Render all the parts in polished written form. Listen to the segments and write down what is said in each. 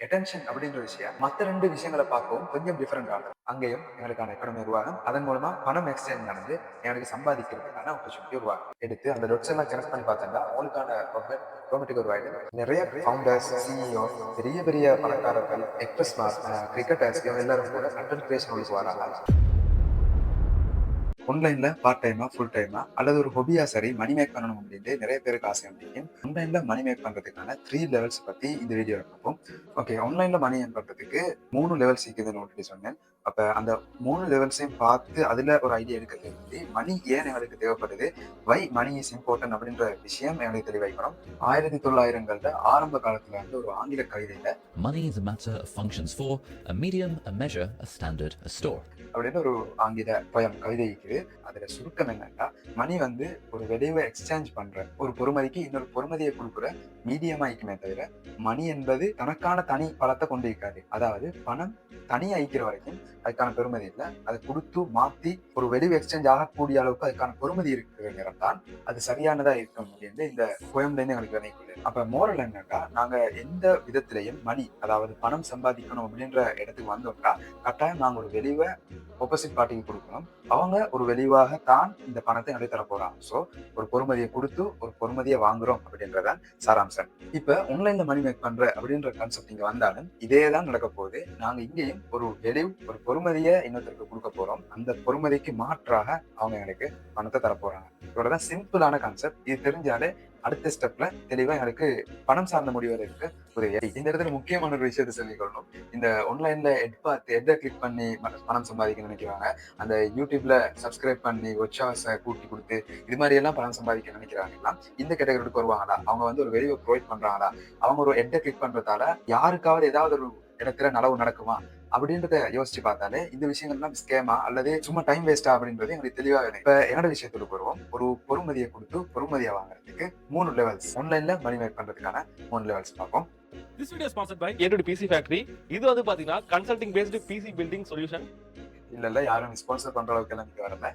Attention அப்படின்ற விஷயம் மற்ற ரெண்டு விஷயங்களை பார்க்கவும் கொஞ்சம் டிஃப்ரெண்ட் ஆகும். அங்கேயும் எங்களுக்கான எக்கனமி உருவாகும். அதன் மூலமா பணம் எக்ஸ்சேஞ்ச் நடந்து எனக்கு சம்பாதிக்கிறதுக்கான ஆப்பர்ச்சுனிட்டி உருவாகும். எடுத்து அந்த டொட்ஸ் எல்லாம் கனெக்ட் பண்ணி பார்த்தா அவங்களுக்கான ஆட்டோமேட்டிக் உருவாயிடும். நிறைய ஃபவுண்டர்ஸ், சிஇஓ, பெரிய பெரிய பணக்காரர்கள், எக்ட்ரஸ், கிரிக்கெட்டர்ஸ் இவங்க எல்லாரும் கூட கண்டென்ட் கிரியேஷன் வராங்க. ஆன்லைன்ல பார்ட் டைமா, ஃபுல் டைமா அல்லது ஒரு ஹொபியா சரி மணி மேக் பண்ணணும் அப்படின்ட்டு நிறைய பேருக்கு ஆசை இருந்தீங்க. ஆன்லைன்ல மணி மேக் பண்றதுக்கான 3 லெவல்ஸ் பத்தி இந்த வீடியோல பார்ப்போம். ஓகே, ஆன்லைன்ல மணி ஏர்ன் பண்றதுக்கு 3 லெவல்ஸ் இருக்குதுன்னு ஆல்ரெடி சொன்னேன். அப்ப அந்த 3 லெவல்ஸையும் பார்த்து அதுல ஒரு ஐடியா எடுக்கிறது வந்து மணி ஏன் எங்களுக்கு தேவைப்படுது, வை மணி இஸ் இம்பார்ட்டன்ட் அப்படின்ற விஷயம் எங்களுக்கு தெளிவாய்க்கணும். 1900களில் ஆரம்ப காலத்துல வந்து ஒரு ஆங்கில கவிதையில Money is a matter of functions for a medium, a measure, a standard, a store. அப்படின்னு ஒரு ஆங்கில பயம் கவிதை இருக்குது. அதுல சுருக்கம் என்னன்னா, மணி வந்து ஒரு விளைவை எக்ஸ்சேஞ்ச் பண்ற ஒரு பொறுமதிக்கு இன்னொரு பொறுமதியை கொடுக்குற மீடியமா இருக்குமே தவிர மணி என்பது தனக்கான தனி பலத்தை கொண்டு இருக்காது. அதாவது பணம் தனியா ஐக்கிற வரைக்கும் அதுக்கான பெருமதி இல்லை. அதை கொடுத்து மாத்தி ஒரு வெளிவு எக்ஸ்சேஞ்ச் ஆகக்கூடிய அளவுக்கு அதுக்கான பொறுமதி இருக்கிற நேரம் தான் அது சரியானதா இருக்கும் அப்படின்னு இந்த போயம்ல இருந்து எங்களுக்கு நினைக்குது. அப்ப மோரல் என்னன்னா, நாங்க எந்த விதத்திலையும் மணி அதாவது பணம் சம்பாதிக்கணும் அப்படின்ற இடத்துக்கு வந்தோம்னா கட்டாயம் நாங்க ஒரு வெளிவை ஆப்போசிட் பார்ட்டிக்கு கொடுக்கணும். அவங்க ஒரு வெளிவாக தான் இந்த பணத்தை எங்களுக்கு தர போறாங்க. ஸோ ஒரு பொறுமதியை கொடுத்து ஒரு பொறுமதியை வாங்குறோம் அப்படின்றதான் சாராம்சம். இப்ப ஆன்லைன்ல மணி மேக் பண்ற அப்படின்ற கான்செப்ட் இங்க வந்தாலும் இதே தான் நடக்க போகுது. நாங்க இங்கேயும் ஒரு வெளிவு ஒரு பொறுமதியை இன்னொருத்தருக்கு கொடுக்க போறோம். அந்த பொறுமதிக்கு மாற்றாக அவங்க எங்களுக்கு பணத்தை தர போறாங்க. இவ்வளவுதான் சிம்பிளான கான்செப்ட். இது தெரிஞ்சாலே அடுத்த ஸ்டெப்ல தெளிவா எனக்கு பணம் சார்ந்த முடிவுகள் இருக்கு. ஒரு இந்த இடத்துல முக்கியமான ஒரு விஷயத்தை சொல்லிக்கொள்ளணும். இந்த ஆன்லைன்ல எட்டை கிளிக் பண்ணி பணம் சம்பாதிக்க நினைக்கிறாங்க. அந்த யூடியூப்ல சப்ஸ்கிரைப் பண்ணி ஒச்சாஸை கூட்டி கொடுத்து இது மாதிரி எல்லாம் பணம் சம்பாதிக்க நினைக்கிறாங்கன்னா இந்த கேட்டகரிக்கு வருவாங்களா? அவங்க வந்து ஒரு வெளியை ப்ரொவைட் பண்றாங்களா? அவங்க ஒரு எட்டை கிளிக் பண்றதால யாருக்காவது ஏதாவது ஒரு இடத்துல நலவு நடக்குமா அப்படின்றத யோசிச்சு பார்த்தாலே இந்த விஷயங்கள்லாம் ஸ்கேமா அல்லது சும்மா டைம் வேஸ்டா அப்படின்றது எங்களுக்கு தெளிவா வேணும். இப்ப என்னோட விஷயத்துக்கு வருவோம். ஒரு பொறுமதியை கொடுத்து பொறுமதியை வாங்குறதுக்கு 3 லெவல்ஸ், ஆன்லைன்ல மணி மேக் பண்றதுக்கான 3 லெவல்ஸ் பார்ப்போம். This video is sponsored by A to PC Factory. இது வந்து பாத்தீங்கன்னா consulting based PC building solution. இல்ல யாரும் ஸ்பான்சர் பண்ற அளவுக்கு எல்லாம் நீங்க வரல.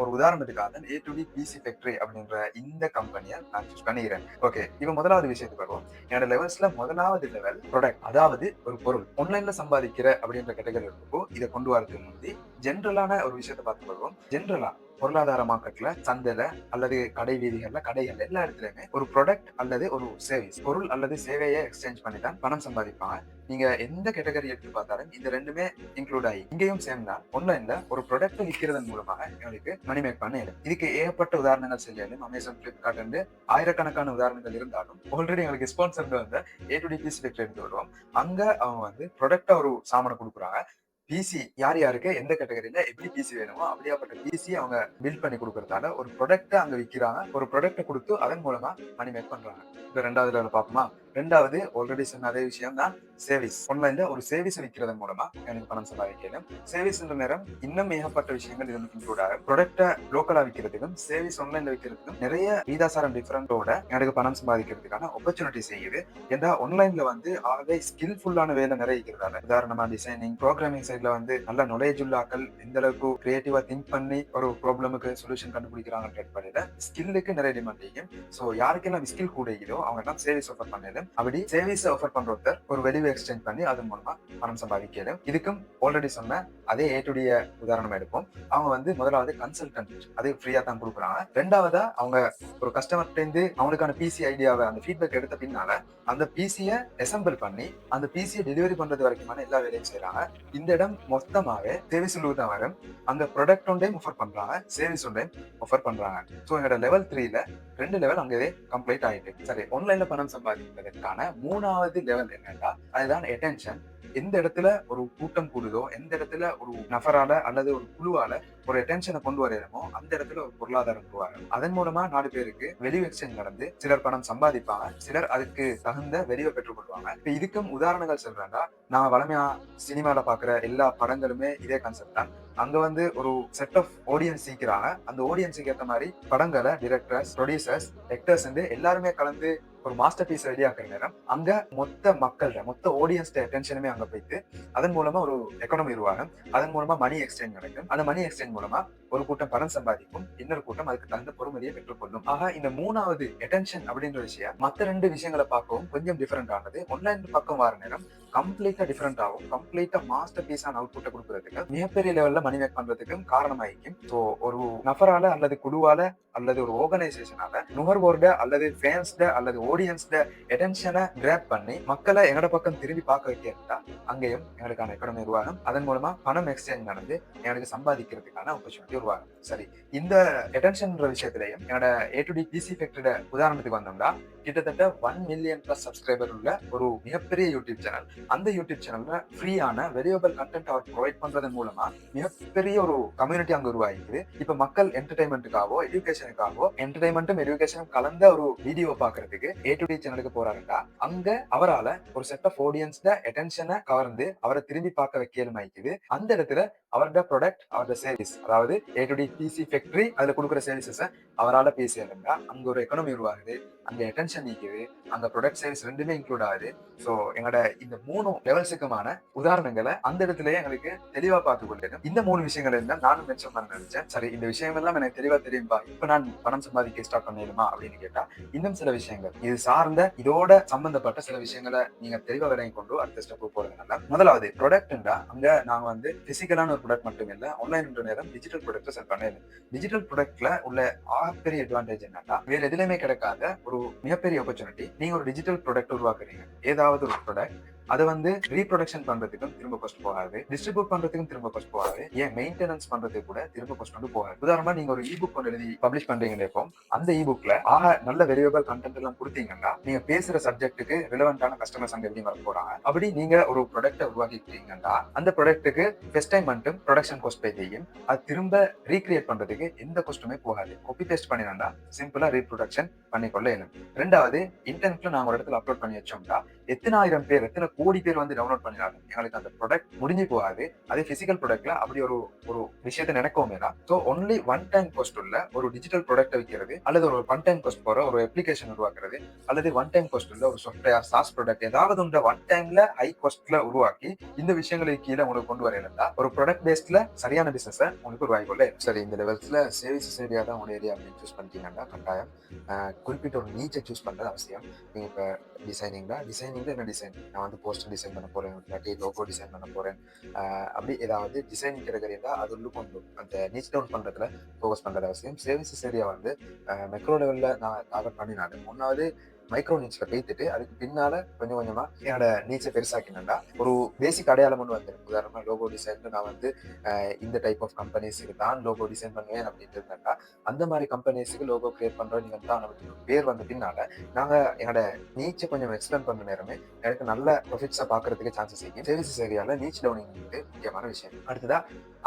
ஒரு உதாரணத்துக்காக A2D PC Factory அப்படின்ற இந்த கம்பெனியை நான் சூஸ் பண்ணிக்கிறேன். ஓகே, இப்ப முதலாவது விஷயத்துக்கு வருவோம். என்னோட லெவல்ஸ்ல முதலாவது லெவல் ப்ராடக்ட், அதாவது ஒரு பொருள் ஆன்லைன்ல சம்பாதிக்கிற அப்படின்ற கேட்டகரி இருக்கப்போ இதை கொண்டு வரதுக்கு முந்தி ஜென்ரலான ஒரு விஷயத்தை பார்த்து வருவோம். ஜென்ரலா பொருளாதார மார்க்கெட்ல, சந்தையில அல்லது கடை வீதிகள்ல, கடைகள் எல்லா இடத்துலயுமே ஒரு ப்ராடக்ட் அல்லது ஒரு சர்வீஸ், பொருள் அல்லது சேவையை எக்ஸ்சேஞ்ச் பண்ணி தான் பணம் சம்பாதிப்பாங்க. நீங்க எந்த கேட்டகரி எடுத்து பார்த்தாலும் இந்த ரெண்டுமே இன்க்ளூட் ஆகி இங்கேயும் சேம் தான். ஆன்லைன்ல ஒரு ப்ராடக்ட் விற்கிறதன் மூலமாக எங்களுக்கு மணி மேக் பண்ண இயலும். இதுக்கு ஏகப்பட்ட உதாரணங்கள் செய்யலும். அமேசான், பிளிப்கார்ட் என்று ஆயிரக்கணக்கான உதாரணங்கள் இருந்தாலும் ஆல்ரெடி எங்களுக்கு ஸ்பான்சர் வந்து A2D PC Factory எடுத்து வருவோம். அங்க அவங்க வந்து ப்ராடக்டா ஒரு சாமானை கொடுக்குறாங்க. பிசி யார் யாருக்கு எந்த கேட்டகரியில எப்படி பிசி வேணுமோ அப்படியாப்பட்ட பிசி அவங்க பில்ட் பண்ணி கொடுக்கறதால ஒரு ப்ராடக்ட் அங்க விற்கிறாங்க. ஒரு ப்ராடக்ட் கொடுத்து அதன் மூலமா மணி மேக் பண்றாங்க. இப்ப ரெண்டாவது லெவல் பார்ப்போமா? ரெண்டாவது ஆல்ரெடி சொன்ன அதே விஷயம் தான், சேவிஸ். ஆன்லைன்ல ஒரு சேவிஸ் விற்கிறதன் மூலமா எனக்கு பணம் சம்பாதிக்கலாம். சேவிஸ் என்ற நேரம் இன்னும் ஏகப்பட்ட விஷயங்கள் இது இன்க்ளூட் ஆகும். ப்ராடக்ட லோக்கலா விற்கிறதுக்கும் சேவிஸ் ஆன்லைன்ல விற்கிறதுக்கும் நிறைய வீதாசாரம் டிஃபரெண்டோட எனக்கு பணம் சம்பாதிக்கிறதுக்கான ஆப்பர்ச்சுனிட்டி செய்யுது. ஏன்னா ஆன்லைன்ல வந்து ஆகவே ஸ்கில்ஃபுல்லான வேலை நிறைய இருக்கிறதால, உதாரணமா டிசைனிங், ப்ரோக்ராமிங் சைட்ல வந்து நல்ல நாலேஜ் உள்ள ஆக்கள் எந்த அளவுக்கு கிரியேட்டிவா திங்க் பண்ணி ஒரு ப்ராப்ளமுக்கு சொல்யூஷன் கண்டுபிடிக்கிறாங்கன்ற அடிப்படையில ஸ்கில்லுக்கு நிறைய டிமாண்ட் செய்யும். ஸோ யாருக்கெல்லாம் ஸ்கில் கூட இருக்குதோ அவங்க எல்லாம் சேவிஸ் ஆஃபர் பண்ணல. அப்படி சேவிஸ் ஆஃபர் பண்ற ஒருத்தர் ஒரு வெளிவு எக்ஸ்சேஞ்ச் பண்ணி அதன் மூலமா பணம் சம்பாதிக்கலும். இதுக்கும் ஆல்ரெடி சொன்ன அதே A2D உதாரணமா எடுப்போம். அவங்க வந்து முதலாவது கன்சல்டன்ட், அது ஃப்ரீயா தான் கொடுக்குறாங்க. ரெண்டாவதா அவங்க ஒரு கஸ்டமர்ட்ட இருந்து அவங்களுக்கான பிசி ஐடியாவை அந்த ஃபீட்பேக் எடுத்த பின்னால அந்த பிசியை அசெம்பிள் பண்ணி அந்த பிசியை டெலிவரி பண்றது வரைக்குமான எல்லா வேலையும் செய்யறாங்க. இந்த இடம் மொத்தமாவே சேவிஸ் தான் வரும். அங்க ப்ராடக்ட் ஒன்றையும் ஆஃபர் பண்றாங்க, சேவிஸ் ஒன்றையும் ஆஃபர் பண்றாங்க. ஸோ எங்களோட லெவல் 3ல 2 லெவல் அங்கே கம்ப்ளீட் ஆயிட்டு. சரி, ஆன்லைன்ல பணம் சம்பாதிப்பதற்கான 3வது லெவல் என்னன்னா அதுதான் அட்டென்ஷன். எந்த இடத்துல ஒரு கூட்டம் கூடுதோ, எந்த இடத்துல ஒரு நபரால அல்லது ஒரு குழுவால ஒரு அட்டென்ஷனை கொண்டு வரையணுமோ அந்த இடத்துல ஒரு பொருளாதாரம் உருவாகும். அதன் மூலமா 4 பேருக்கு வெளிவு எக்ஸ்சேஞ்ச் நடந்து சிலர் பணம் சம்பாதிப்பாங்க, சிலர் அதுக்கு தகுந்த வெளிவை பெற்றுக் கொள்வாங்க. இப்ப இதுக்கும் உதாரணங்கள் சொல்றாங்க. நான் வளமையா சினிமால பாக்குற எல்லா படங்களுமே இதே கான்செப்ட் தான். அங்க வந்து ஒரு செட் ஆஃப் ஆடியன்ஸ் சீக்கிறாங்க. அந்த ஆடியன்ஸுக்கு ஏற்ற மாதிரி படங்களை டிரெக்டர்ஸ், ப்ரொடியூசர்ஸ், ஆக்டர்ஸ் எல்லாருமே கலந்து ஒரு மாஸ்டர் பீஸ் ரெடியாக்குற நேரம் அங்க மொத்த மக்கள், மொத்த ஆடியன்ஸ் அட்டென்ஷனுமே அங்க போயிட்டு அதன் மூலமா ஒரு எக்கானமி உருவாகும். அதன் மூலமா மணி எக்ஸ்சேஞ்ச் நடக்கும். அந்த மணி எக்ஸ்சேஞ்ச் மூலமா ஒரு கூட்டம் பணம் சம்பாதிக்கும், இன்னொரு கூட்டம் அதுக்கு தகுந்த பொறுமதியை பெற்றுக்கொள்ளும். ஆக இந்த 3வது அட்டென்ஷன் அப்படின்ற விஷயம் மற்ற 2 விஷயங்களை பார்க்கவும் கொஞ்சம் டிஃபரெண்ட் ஆனது. ஆன்லைன் பக்கம் வர நேரம் கம்ப்ளீட்டா டிஃபரெண்ட் ஆகும், கம்ப்ளீட்டா மாஸ்டர் பீஸான அவுட்புட்டை கொடுக்கறதுக்கு மிகப்பெரிய லெவல்ல மணி மேக் பண்றதுக்கும் காரணமாயிருக்கும். ஸோ ஒரு நபரால அல்லது குழுவால அல்லது ஒரு ஆர்கனைசேஷனால நுகர்வோர்ட அல்லது ஃபேன்ஸ்ட அல்லது ஆடியன்ஸ்ட அட்டென்ஷனை கிராப் பண்ணி மக்களை எங்கட பக்கம் திரும்பி பார்க்க வைக்கிறதா அங்கேயும் எங்களுக்கான எக்கனாமி உருவாகும். அதன் மூலமா பணம் எக்ஸ்சேஞ்ச் நடந்து எங்களுக்கு சம்பாதிக்கிறதுக்கான ஆப்பர்ச்சுனிட்டி உருவாகும். சரி, இந்த அட்டென்ஷன்ன்ற விஷயத்திலையும் என்னோட A2D PC ஃபேக்டரியோட உதாரணத்துக்கு வந்தோம்னா கிட்டத்தட்ட 1 மில்லியன் பிளஸ் சப்ஸ்கிரைபர் உள்ள ஒரு மிகப்பெரிய யூடியூப் சேனல். அந்த யூடியூப் சேனல்ல ஃப்ரீயான வேல்யூபிள் கண்டென்ட் அவர் ப்ரொவைட் பண்றதன் மூலமா மிகப்பெரிய ஒரு கம்யூனிட்டி அங்க உருவாகிக்குது. இப்ப மக்கள் என்டர்டைன்மெண்ட்டுக்காகவோ எஜுகேஷனுக்காகவோ என்டர்டைன்மெண்ட்டும் எஜுகேஷனும் கலந்த ஒரு வீடியோ பாக்குறதுக்கு A2D சேனலுக்கு போறாருண்டா அங்க அவரால ஒரு செட் ஆஃப் ஆடியன்ஸ்ட அட்டென்ஷனை கவர்ந்து அவரை திரும்பி பார்க்க வைக்கலுமாய்க்குது. அந்த இடத்துல அவரோட ப்ராடக்ட் அவரோட சர்வீஸ், அதாவது A2D PC ஃபேக்டரி அதுல கொடுக்குற சர்வீசஸை அவரால் பேசியிருந்தா அங்க ஒரு எக்கனாமி உருவாகுது, அங்க அட்டென்ஷன் நீக்குது, அங்க ப்ராடக்ட் சர்வீஸ் ரெண்டுமே இன்க்ளூட் ஆகுது. ஸோ எங்களோட இந்த 3 லெவல்ஸுக்குமான உதாரணங்களை அந்த இடத்துலயே எங்களுக்கு தெளிவா பார்த்து கொள்ளும். இந்த 3 விஷயங்கள் இருந்தால் நானும் மென்ஷன் பண்ண நினைச்சேன். சரி, இந்த விஷயம் எல்லாம் எனக்கு தெளிவா தெரியும்பா, இப்ப நான் பணம் சம்பாதிக்க ஸ்டார்ட் பண்ணிடுமா அப்படின்னு கேட்டா இன்னும் சில விஷயங்கள் இது சார்ந்த இதோட சம்பந்தப்பட்ட சில விஷயங்களை நீங்க தெளிவா விளங்கி கொண்டு அடுத்த ஸ்டெப் போறதுனால, முதலாவது ப்ராடக்ட்ன்றா அங்க நாங்க வந்து பிசிக்கலான ஒரு ப்ராடக்ட் மட்டும் இல்ல, ஆன்லைன் நேரம் டிஜிட்டல் ப்ராடக்ட் செல் பண்ணல. டிஜிட்டல் ப்ராடக்ட்ல உள்ள ஆகப்பெரிய அட்வான்டேஜ் என்னன்னா வேற எதுலையுமே கிடைக்காத ஒரு மிகப்பெரிய ஆப்பர்ச்சுனிட்டி. நீங்க ஒரு டிஜிட்டல் ப்ராடக்ட் உருவாக்குறீங்க, ஏதாவது ஒரு ப்ராடக்ட் அதை வந்து ரீப்ரொடக்ஷன் பண்றதுக்கும் திரும்ப காஸ்ட் போகாது, டிஸ்ட்ரிபியூட் பண்றதுக்கும் திரும்ப காஸ்ட் போகாது, ஏன் மெயின்டெனன்ஸ் பண்றதுக்கு கூட திரும்ப காஸ்ட் வந்து போகாது. உதாரணமா நீங்க ஒரு இபுக் ஒன்று எழுதி பப்ளிஷ் பண்றீங்கன்னு இப்போ அந்த இபுக்ல நல்ல வேல்யூபிள் கண்டென்ட் எல்லாம் கொடுத்தீங்கன்னா நீங்க பேசுற சப்ஜெக்ட்டுக்கு ரிலவெண்டான கஸ்டமர்ஸ் அங்க எப்படி வர போறாங்க. அப்படி நீங்க ஒரு ப்ராடக்ட்டை உருவாக்கிட்டீங்கன்னா அந்த ப்ராடக்ட்டுக்கு ஃபர்ஸ்ட் டைம் மட்டும் ப்ரொடக்ஷன் காஸ்ட் பே செய்யும், அது திரும்ப ரீக்ரியேட் பண்றதுக்கு எந்த காஸ்ட்டுமே போகாது. காப்பி பேஸ்ட் பண்ணினா சிம்பிளா ரீப்ரொடக்ஷன் பண்ணிக்கொள்ள இயலும். ரெண்டாவது, இன்டர்நெட்ல நாங்க ஒரு இடத்துல அப்லோட் பண்ணி வச்சோம்னா எத்தனை ஆயிரம் பேர் எத்தனை கோடி பேர் வந்து டவுன்லோட் பண்ணினாலும் எங்களுக்கு அந்த ப்ராடக்ட் முடிஞ்சு போகாது. அதே பிசிக்கல் ப்ராடக்ட்ல அப்படி ஒரு விஷயத்தை நினைக்கவுமே தான். So only one time cost உள்ள ஒரு டிஜிட்டல் ப்ராடக்ட் விற்கிறது அல்லது ஒரு ஒன் டைம் காஸ்ட் போற ஒரு அப்ளிகேஷன் உருவாக்குறது அல்லது ஒன் டைம் காஸ்ட் உள்ள ஒரு சாஃப்ட்வேர் சாஸ் ப்ராடக்ட் ஏதாவது உண்ட ஒன் டைம்ல ஹை காஸ்ட்ல உருவாக்கி இந்த விஷயங்களுக்கு கீழே உங்களுக்கு கொண்டு வரலா ஒரு ப்ராடக்ட் பேஸ்ட்ல சரியான பிசினஸ் உங்களுக்கு உருவாக்கி கொள்ள. சரி, இந்த லெவல்ஸ்ல சர்வீசஸ் ஏரியா தான் உங்க ஏரியா அப்படின்னு சூஸ் பண்ணிட்டீங்கன்னா கட்டாயம் குறிப்பிட்ட ஒரு நீச்சை சூஸ் பண்றது அவசியம். நீங்க இப்ப டிசைனிங்ல என்ன டிசைன், நான் வந்து போஸ்டர் டிசைன் பண்ண போறேன், இல்லாட்டி லோகோ டிசைன் பண்ண போறேன், அப்படி ஏதாவது டிசைனிங் கேட்டகரியா அது உள்ள கொண்டு அந்த நீச் டவுன் பண்றதுல ஃபோக்கஸ் பண்றது அவசியம். சர்வீசஸ் ஏரியா வந்து மெக்ரோ லெவல்ல நான் டார்கெட் பண்ணினாலும் ஒன்னாவது மைக்ரோ நீச்ல பேத்துட்டு அதுக்கு பின்னால கொஞ்சம் கொஞ்சமா என்னோட நீச்சை பெருசாக்கினா ஒரு பேசிக் அடையாளம் ஒன்று வந்துடும். உதாரணமா லோகோ டிசைன் நான் வந்து இந்த டைப் ஆஃப் கம்பெனிஸுக்கு தான் லோகோ டிசைன் பண்ணுவேன் அப்படின்ட்டு இருந்தா அந்த மாதிரி கம்பெனிஸுக்கு லோகோ கிரியேட் பண்றோம் நீங்க தான் பேர் வந்த பின்னால நாங்க என்னோட நீச்சை கொஞ்சம் எக்ஸ்பிளைன் பண்ற நேரமே எனக்கு நல்ல ப்ராஃபிட்ஸை பாக்குறதுக்கு சான்சஸ் இருக்கு. சர்வீசஸ் ஏரியால நீச் டவுனிங் வந்து முக்கியமான விஷயம். அடுத்ததா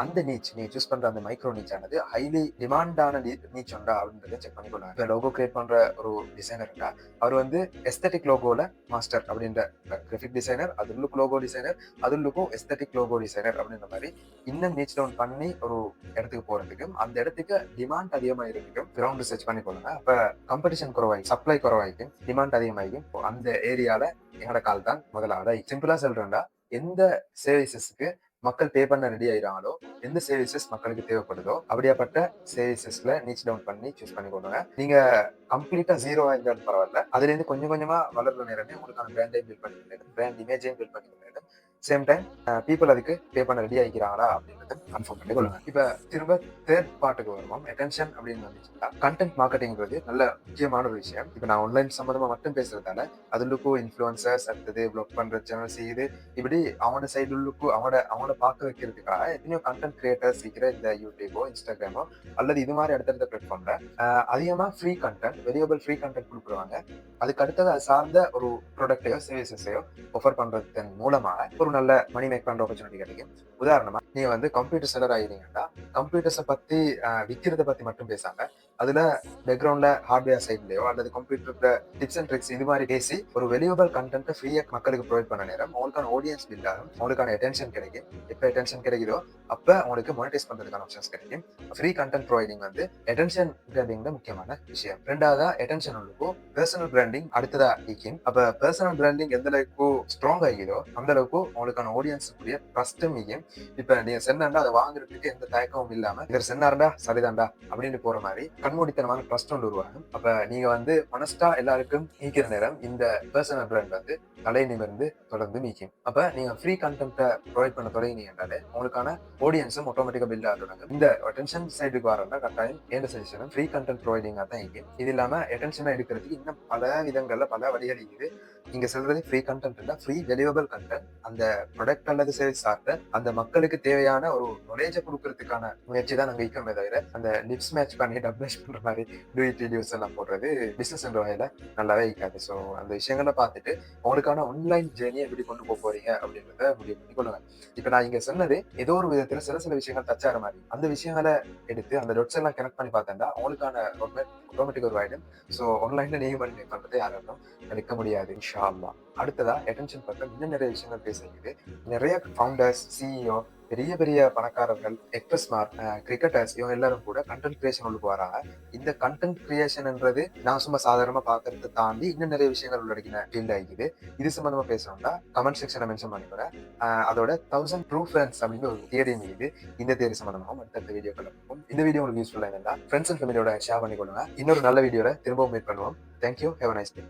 அந்த நீச் நீ சூஸ் பண்ற அந்த மைக்ரோ நீச் ஆனது ஹைலி டிமாண்டான நீச் உண்டா அப்படின்றத செக் பண்ணிக்கொள்ளுங்க. இப்போ லோகோ கிரியேட் பண்ற ஒரு டிசைனர் இருக்கா, அவர் வந்து எஸ்தட்டிக் லோகோல மாஸ்டர் அப்படின்ற கிராஃபிக் டிசைனர், அது உள்ளுக்கு லோகோ டிசைனர், அது உள்ளுக்கும் எஸ்தட்டிக் லோகோ டிசைனர் அப்படின்ற மாதிரி இன்னும் நீச் டவுன் பண்ணி ஒரு இடத்துக்கு போறதுக்கும் அந்த இடத்துக்கு டிமாண்ட் அதிகமாக இருக்குக்கும் கிரவுண்ட் ரிசர்ச் பண்ணிக்கொள்ளுங்க. அப்ப காம்படிஷன் குறவாய்க்கும் சப்ளை குறவாய்க்கும் டிமாண்ட் அதிகமாகிக்கும் அந்த ஏரியால என்னோட கால் தான் முதலாவது. சிம்பிளா சொல்றேன்டா, எந்த சர்வீசஸ்க்கு மக்கள் பே பண்ண ரெடி ஆயிடுறாங்களோ, எந்த சர்வீசஸ் மக்களுக்கு தேவைப்படுதோ அப்படியாப்பட்ட சர்வீசஸ்ல நீச் டவுன் பண்ணி சூஸ் பண்ணி கொடுங்க. நீங்க கம்ப்ளீட்டா ஜீரோவா இருந்தாலும் பரவாயில்ல, அதுல இருந்து கொஞ்சம் கொஞ்சமா வளர்ற நேரமே உங்களுக்கான பிராண்டையும் பில்ட் பண்ணி பிராண்ட் இமேஜையும் பில்ட் பண்ணி சேம் டைம் பீப்புள் அதுக்கு பே பண்ண ரெடி ஆகிக்கிறாங்களா அப்படின்றத கன்ஃபார்ம் பண்ணி கொள்ளுங்க. இப்ப திரும்ப தேர்ட் பார்ட்டுக்கு வருவோம். அட்டென்ஷன் அப்படின்னு வந்துச்சுன்னா கண்டென்ட் மார்க்கெட்டிங்கிறது நல்ல முக்கியமான ஒரு விஷயம். இப்ப நான் ஆன்லைன் சம்பந்தமா மட்டும் பேசுறதால அதுலுக்கும் இன்ஃபுளுசர்ஸ் அடுத்தது ப்ளாக் பண்ற சேனல் செய்யுது, இப்படி அவனோட சைடுக்கும் அவங்கள பார்க்க வைக்கிறதுக்காக எத்தனையோ கண்டென்ட் கிரியேட்டர்ஸ் இருக்கிற இந்த யூடியூபோ இன்ஸ்டாகிராமோ அல்லது இது மாதிரி அடுத்தடுத்த பிளாட்ஃபார்ம்ல அதிகமா free content variable free content கொடுக்குறாங்க. அதுக்கு அடுத்தது அது சார்ந்த ஒரு ப்ராடக்டையோ சர்வீசஸையோ ஆஃபர் பண்றதன் மூலமாக ஒரு நல்ல மணி மேக் பண்ற ஆப்பர்ச்சுனிட்டி கிடைக்கும். உதாரணமா நீங்க வந்து கம்ப்யூட்டர் செல்லர் ஆகிறீங்கன்னா கம்ப்யூட்டர்ஸை பத்தி விற்கிறத பத்தி மட்டும் பேசாம அதுல பேக்ரவுண்ட்ல ஹார்ட்வேர் சைட்லயோ அல்லது கம்ப்யூட்டர் டிப்ஸ் அண்ட் ட்ரிக்ஸ் இது மாதிரி பேசி ஒரு வேல்யூபிள் கண்டென்ட் ஃப்ரீயா மக்களுக்கு ப்ரொவைட் பண்ண நேரம் உங்களுக்கான ஆடியன்ஸ் பில்ட் ஆகும், உங்களுக்கான அட்டென்ஷன் கிடைக்கும். எப்ப அட்டென்ஷன் கிடைக்குதோ அப்ப உங்களுக்கு மானிட்டைஸ் பண்றதுக்கான ஆப்ஷன்ஸ் கிடைக்கும். ஃப்ரீ கண்டென்ட் ப்ரொவைடிங் வந்து அட்டென்ஷன் பிராண்டிங் தான் முக்கியமான விஷயம். ரெண்டாவதா அட்டென்ஷன் உள்ளுக்கும் பர்சனல் பிராண்டிங் அடுத்ததா இருக்கும். அப்ப பர்சனல் பிராண்டிங் எந்த அளவுக்கு ஸ்ட்ராங் ஆகிதோ அந்த அளவுக்கு உங்களுக்கான ஆடியன்ஸுக்குரிய ட்ரஸ்டும் இயும். இப்ப நீங்க சென்னா அதை வாங்குறதுக்கு எந்த தயக்கமும் இல்லாம இவர் சென்னார்டா சரிதான்டா அப்படின்னு போற மாதிரி கண்மூடித்தனமான ட்ரஸ்ட் ஒன்று உருவாகும். அப்ப நீங்க வந்து மனஸ்டா எல்லாருக்கும் நீக்கிற நேரம் இந்த பர்சனல் பிராண்ட் வந்து தலை நிமிர்ந்து தொடர்ந்து நீக்கும். அப்ப நீங்க ஃப்ரீ கண்டென்ட்டை ப்ரொவைட் பண்ண தொடங்கினீங்கன்னாலே உங்களுக்கான ஆடியன்ஸும் ஆட்டோமேட்டிக்கா பில்ட் ஆக தொடங்கும். இந்த அட்டென்ஷன் சைடுக்கு வரணும்னா கட்டாயம் ஏண்ட சஜஷனும் ஃப்ரீ கண்டென்ட் ப்ரொவைடிங்கா தான் இருக்கும். இது இல்லாம அட்டென்ஷனை எடுக்கிறதுக்கு இன்னும் பல விதங்கள்ல பல வழிகள் இருக்குது. நீங்க சொல்றது ஃப்ரீ கண்டென்ட் இல்ல, ஃப்ரீ டெலிவரபிள் கண்டென்ட். அந்த ப்ராடக்ட் அல்லது சர்வீஸ் சார்ந்த அந்த மக்களுக்கு தேவையான ஒரு நாலேஜை கொடுக்கறதுக்கான முயற்சி தான் நாங்க வைக்கணுமே தவிர அந்த லிப்ஸ் மேட்ச் பண்ணி டப் மேட்ச் பண்ற மாதிரி டூயிட் வீடியோஸ் எல்லாம் போடுறது பிசினஸ் என்ற வகையில நல்லாவே இருக்காது. ஸோ அந்த விஷயங்களை பார்த்துட்டு உங்களுக்கான ஆன்லைன் ஜேர்னியை எப்படி கொண்டு போக போறீங்க அப்படின்றத முடிவு பண்ணி கொள்ளுங்க. இப்ப நான் இங்க சொன்னது ஏதோ ஒரு விதத்துல சில விஷயங்கள் தச்சார மாதிரி அந்த விஷயங்களை எடுத்து அந்த டொட்ஸ் எல்லாம் கனெக்ட் பண்ணி பார்த்தா உங்களுக்கான ஆட்டோமேட்டிக் ஒரு ஆயிடும். ஸோ ஆன்லைன்ல நீங்க பண்றது யாரும் நிற்க முடியாது இன்ஷா அல்லாஹ். அடுத்ததா அட்டென்ஷன் பக்கம் இன்னும் நிறைய விஷயங்கள் பேசுறது. நிறைய ஃபவுண்டர்ஸ், சிஇஓ, பெரிய பெரிய பணக்காரர்கள், எக்ஸ்பிரஸ்மார், கிரிக்கெட்டர்ஸ் இவங்க எல்லாரும் கூட கண்டென்ட் கிரியேஷன் உள்ளுக்கு வராங்க. இந்த கண்டென்ட் கிரியேஷன்ன்றது நான் சும்மா சாதாரணமா பாக்குறதை தாண்டி இன்னும் நிறைய விஷயங்கள் உள்ளடக்கின ஃபீல்ட் ஆகிக்குது. இது சம்பந்தமா பேசணும்னா கமெண்ட் செக்ஷனை மென்ஷன் பண்ணிக்கிறேன். அதோட 1000 ட்ரூ ஃப்ரெண்ட்ஸ் அப்படின்னு ஒரு தியரி இருக்குது. இந்த தியரி சம்பந்தமாகவும் அடுத்த வீடியோக்கள் இருக்கும். இந்த வீடியோ உங்களுக்கு யூஸ்ஃபுல்லா இருந்தா ஃப்ரெண்ட்ஸ் அண்ட் ஃபேமிலியோட ஷேர் பண்ணிக்கொள்ளுங்க. இன்னொரு நல்ல வீடியோல திரும்பவும் மீட் பண்ணுவோம். Thank you. Have a nice day.